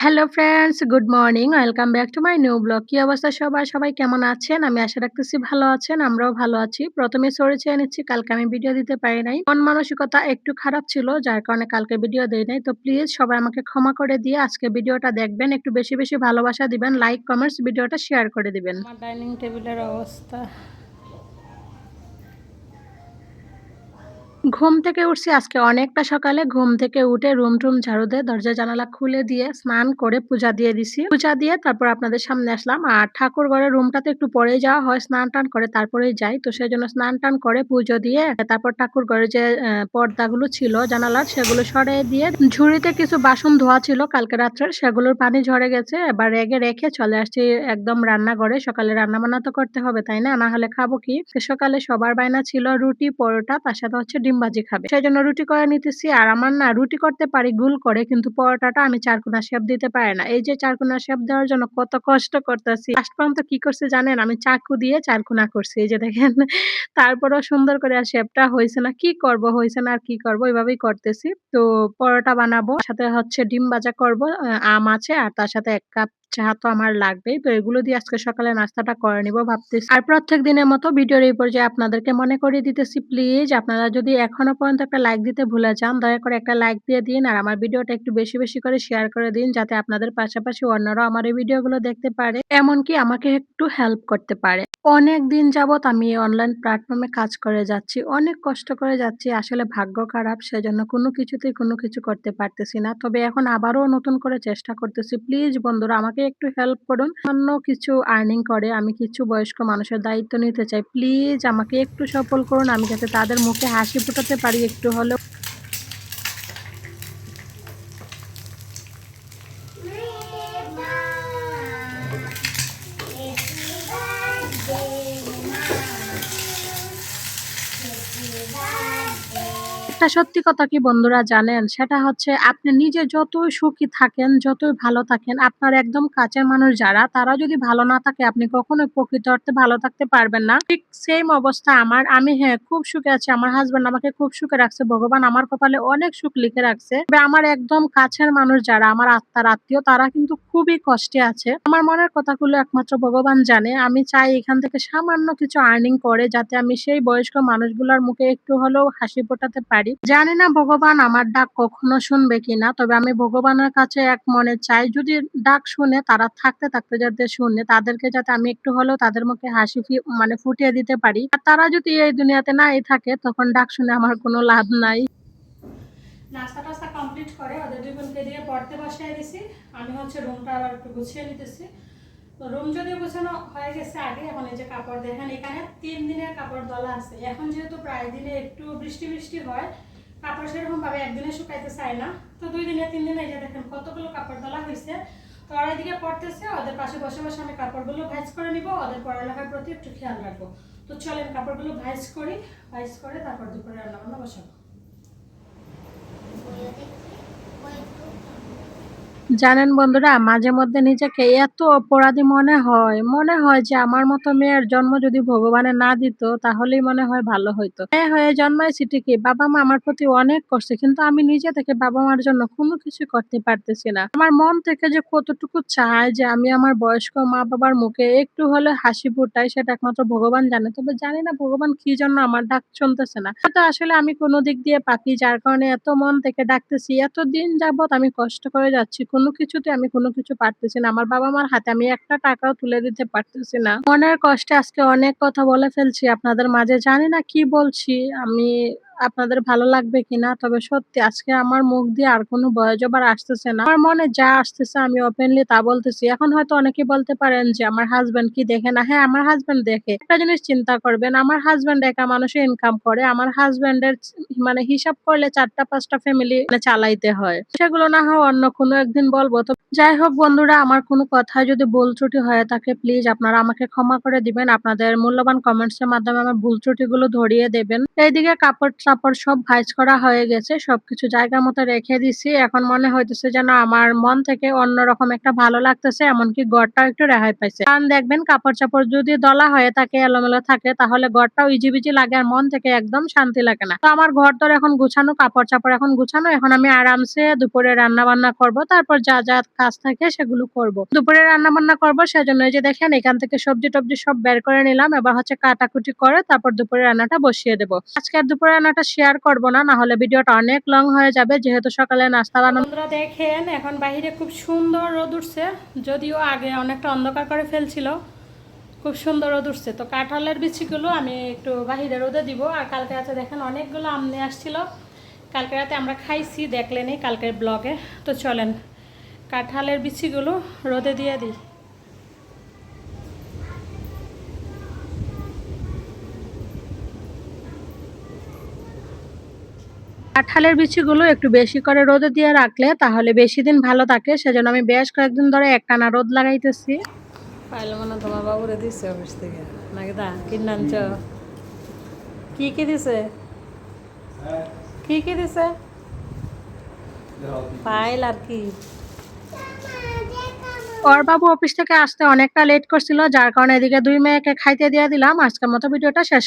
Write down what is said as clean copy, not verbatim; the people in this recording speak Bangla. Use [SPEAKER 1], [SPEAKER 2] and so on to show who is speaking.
[SPEAKER 1] Hello friends, good morning. Welcome back to my new blog. কি অবস্থা সবার? সবাই কেমন আছেন? আমি আশা রাখতেছি ভালো আছেন। আমরাও ভালো আছি। ১ম এ সরি চেয়ে নিচ্ছি, কালকে আমি ভিডিও দিতে পারি নাই। মন মানসিকতা একটু খারাপ ছিল, যার কারণে কালকে ভিডিও দেই নাই। তো প্লিজ সবাই আমাকে ক্ষমা করে দিয়ে আজকে ভিডিওটা দেখবেন। একটু বেশি, বেশি ভালোবাসা দিবেন। লাইক, কমেন্টস, ভিডিওটা শেয়ার করে দিবেন। আমার ডাইনিং টেবিলের অবস্থা। ঘুম থেকে উঠছি আজকে অনেকটা সকালে। ঘুম থেকে উঠে রুম-টুম ঝাড়ু দিয়ে দরজা জানালা খুলে দিয়ে স্নান করে পূজা দিয়ে দিছি। পূজা দিয়ে তারপর আপনাদের সামনে আসলাম। আর ঠাকুর ঘরের রুমটাতে একটু পরেই যাওয়া হয়, স্নান-টান করে তারপরেই যাই। তো সেজন্য স্নান-টান করে পুজো দিয়ে তারপর ঠাকুর ঘরে যে পর্দাগুলো ছিল জানালার সেগুলো সরিয়ে দিয়ে ঝুড়িতে কিছু বাসন ধোয়া ছিল কালকে রাত্রের, সেগুলোর পানি ঝরে গেছে। এবার রেগে রেখে চলে আসছি একদম রান্নাঘরে। সকালে রান্না-বান্না তো করতে হবে, তাই না? না হলে খাবো কি? সকালে সবার বায়না ছিল রুটি, পরোটা, তার সাথে হচ্ছে ডিম ভাজি খাবে। সেজন্য রুটি করে নিতেছি। আর আমার না রুটি করতে পারি গোল করে, কিন্তু পরোটাটা আমি চারকোনা শেপ দিতে পারি না। এই যে চারকোনা শেপ দেওয়ার জন্য কত কষ্ট করতেছি। লাস্ট পর্যন্ত কি করছি জানেন? আমি চাকু দিয়ে চারকোনা করছি। এই যে দেখেন। তারপরেও সুন্দর করে আর শেপটা হইছে না। কি করব? হইছে না আর কি করব? এভাবেই করতেছি। তো পরোটা বানাবো। সাথে হচ্ছে ডিম ভাজা করব। আম আছে আর তার সাথে ১ কাপ চা তো আমার লাগবেই। তো এগুলো দিয়ে আজকে সকালে নাস্তাটা করে নিব ভাবতেছি। আর প্রত্যেক দিনের মতো ভিডিওর এই পর্যায়ে আপনাদেরকে মনে করিয়ে দিতেছি, প্লিজ আপনারা যদি এখনো পর্যন্ত একটা লাইক দিতে ভুলে যান, দয়া করে একটা লাইক দিয়ে দিন। আর আমার ভিডিওটা একটু বেশি, বেশি করে শেয়ার করে দিন, যাতে আপনাদের পাশাপাশি অন্যরাও আমার এই ভিডিওগুলো দেখতে পারে। এমনকি আমাকে একটু হেল্প করতে পারে। অনেকদিন যাবৎ আমি এই অনলাইন প্ল্যাটফর্মে কাজ করে যাচ্ছি। অনেক কষ্ট করে যাচ্ছি। আসলে ভাগ্য খারাপ, সেজন্য কোনো কিছুতেই কোনো কিছু করতে পারতেছি না। তবে এখন আবারও নতুন করে চেষ্টা করতেছি। প্লিজ বন্ধুরা আমাকে একটু হেল্প করুন। সামান্য কিছু আর্নিং করে আমি কিছু বয়স্ক মানুষের দায়িত্ব নিতে চাই। প্লিজ আমাকে একটু সফল করুন। আমি যাতে তাদের মুখে হাসি ফোটাতে পারি একটু হলেও। একটা সত্যি কথা কি বন্ধুরা জানেন? সেটা হচ্ছে আপনি নিজে যতই সুখী থাকেন, যতই ভালো থাকেন, আপনার একদম কাছের মানুষ যারা, তারা যদি ভালো না থাকে আপনি কখনোই প্রকৃত অর্থে ভালো থাকতে পারবেন না। ঠিক সেইম অবস্থা আমার। আমি খুব সুখে আছি। আমার হাসব্যান্ড আমাকে খুব সুখে রাখছে। ভগবান আমার কপালে অনেক সুখ লিখে রাখছে। তবে আমার একদম কাছের মানুষ যারা, আমার আত্মার আত্মীয়, তারা কিন্তু খুবই কষ্টে আছে। আমার মনের কথাগুলো একমাত্র ভগবান জানে। আমি চাই এখান থেকে সামান্য কিছু আর্নিং করে যাতে আমি সেই বয়স্ক মানুষগুলার মুখে একটু হলেও হাসি ফোটাতে পারি। জানি না ভগবান আমার ডাক কখনো শুনবে কিনা। তবে আমি ভগবানের কাছে এক মনে চাই, যদি ডাক শুনে তারা থাকতে, থাকতে যাতে শুনে, তাদেরকে যাতে আমি একটু হলেও তাদের মুখে হাসি ফুটিয়ে দিতে পারি। আর তারা যদি এই দুনিয়াতে নাই থাকে তখন ডাক শুনে আমার কোনো লাভ নাই। নাস্তা-টাস্তা কমপ্লিট করে ওদের দুজনকে দিয়ে পড়তে বসায় দিছি। আমি হচ্ছে রুমটা আবার একটু গুছিয়ে নিতেছি। তো রুম যদিও গোছানো হয়ে গেছে আগে, এখন এই যে কাপড় দেখেন এখানে ৩ দিনের কাপড় তোলা আছে। এখন যেহেতু প্রায় দিনে একটু বৃষ্টি বৃষ্টি হয়, কাপড় সেরকম ভাবে একদিনে শুকাইতে চায় না। তো ২ দিনে ৩ দিনে এই যে দেখেন কতগুলো কাপড় তোলা হয়েছে। তো ওরা এদিকে পড়তেছে, ওদের পাশে বসে বসে আমি কাপড়গুলো ভাঁজ করে নিব, ওদের পড়ালেখার প্রতি একটু খেয়াল রাখবো। তো চলেন কাপড়গুলো ভাঁজ করি, ভাঁজ করে তারপর দুপুরে রান্না বান্না বসাবো। জানেন বন্ধুরা, মাঝে মধ্যে নিজেকে এত অপরাধী মনে হয় যে আমার মতো মেয়ের জন্ম যদি ভগবানে না দিত তাহলেই মনে হয় ভালো হইতো। মেয়ে হয়ে জন্মাইছি ঠিকই, বাবা-মা আমার প্রতি অনেক করছে, কিন্তু আমি নিজে থেকে বাবা-মার জন্য কোনো কিছু করতে পারতেছি না। আমার মন থেকে যে কতটুকু চায় যে আমি আমার বয়স্ক মা-বাবার মুখে একটু হলে হাসি ফোটাই, সেটা একমাত্র ভগবান জানে। তবে জানি না ভগবান কি জন্য আমার ডাক শুনতেছে না। হয়তো আসলে আমি কোনো দিক দিয়ে পাপী, যার কারণে এত মন থেকে ডাকতেছি। এতদিন যাবৎ আমি কষ্ট করে যাচ্ছি। কোনো কিছুতে আমি কোনো কিছু পারতেছি না। আমার বাবা-মার হাতে আমি একটা টাকাও তুলে দিতে পারতেছি না। মনের কষ্টে আজকে অনেক কথা বলে ফেলছি আপনাদের মাঝে। জানি না কি বলছি আমি, আপনাদের ভালো লাগবে কিনা। তবে সত্যি আজকে আমার মুখ দিয়ে আর কোনো ভয়েস-ওভার আসতেছে না। আমার মনে যা আসতেছে আমি ওপেনলি তা বলতেছি। এখন হয়তো অনেকে বলতে পারেন যে আমার হাসব্যান্ড কি দেখে না? হ্যাঁ, আমার হাসব্যান্ড দেখে। একটা জিনিস চিন্তা করবেন, আমার হাসব্যান্ড একা মানুষে ইনকাম করে। আমার হাসব্যান্ডের মানে হিসাব করলে ৪টা ৫টা ফ্যামিলি চালাইতে হয়। সেগুলো না হয় অন্য কোনো একদিন বলব। তো যাই হোক বন্ধুরা, আমার কোনো কথায় যদি ভুল ত্রুটি হয়ে থাকে প্লিজ আপনারা আমাকে ক্ষমা করে দিবেন। আপনাদের মূল্যবান কমেন্টস এর মাধ্যমে আমার ভুল ত্রুটিগুলো ধরিয়ে দেবেন। এইদিকে কাপড়-চাপড় সব ভাঁজ করা হয়ে গেছে। সবকিছু জায়গা মতো রেখে দিছি। এখন মনে হইতেছে যেন আমার মন থেকে অন্যরকম একটা ভালো লাগতেছে। এমনকি ঘরটাও একটু রেহাই পাইছে। কারণ দেখবেন কাপড়-চাপড় যদি দলা হয়ে থাকে, এলোমেলো থাকে, তাহলে ঘরটাও ইজিবিজি লাগে আর মন থেকে একদম শান্তি লাগে না। তো আমার ঘর-দর এখন গুছানো, কাপড়-চাপড় এখন গুছানো। এখন আমি আরামসে দুপুরে রান্না-বান্না করব। তারপর যা, যা কাজ থাকে সেগুলো করব। দুপুরে রান্না বান্না করবো, সেজন্য এই যে দেখেন এখান থেকে সবজি টবজি সব বের করে নিলাম। এবার হচ্ছে কাটাকুটি করে তারপর দুপুরে রান্নাটা বসিয়ে দেবো। আজকে আর দুপুরে রান্নাটা শেয়ার করব না, হলে ভিডিওটা অনেক লং হয়ে যাবে, যেহেতু সকালে নাস্তা বানানো। বন্ধুরা দেখেন এখন বাইরে খুব সুন্দর রোদ উঠছে, যদিও আগে অনেকটা অন্ধকার করে ফেলছিল। খুব সুন্দর রোদ উঠছে। তো কাঁঠালের বিচিগুলো আমি একটু বাহিরে রোদে দিব। আর কালকে রাতে দেখেন অনেকগুলো আম নিয়ে আসছিল, কালকে রাতে আমরা খাইছি, দেখলেনই কালকের ব্লগে। তো চলেন কাঁঠালের বিচিগুলো রোদে দিয়ে দিই। কাঁঠালের বিচিগুলো একটু বেশি করে রোদে দিয়ে রাখলে তাহলে বেশি দিন ভালো থাকে, সেজন্য আমি বেশ কয়েকদিন ধরে একটানা রোদ লাগাইতেছি। পাইলে মনে তোমার বাবুরে দিচ্ছে অফিস থেকে নাকি? দা কিনে আনছ? কি কি দিছে? কি কি দিছে? পাইল আর কি? ওর বাবু অফিস থেকে আসতে অনেকটা লেট করছিল, যার কারণে এদিকে দুই মেয়েকে খাইতে দিয়ে দিলাম। আজকের মতো ভিডিওটা শেষ।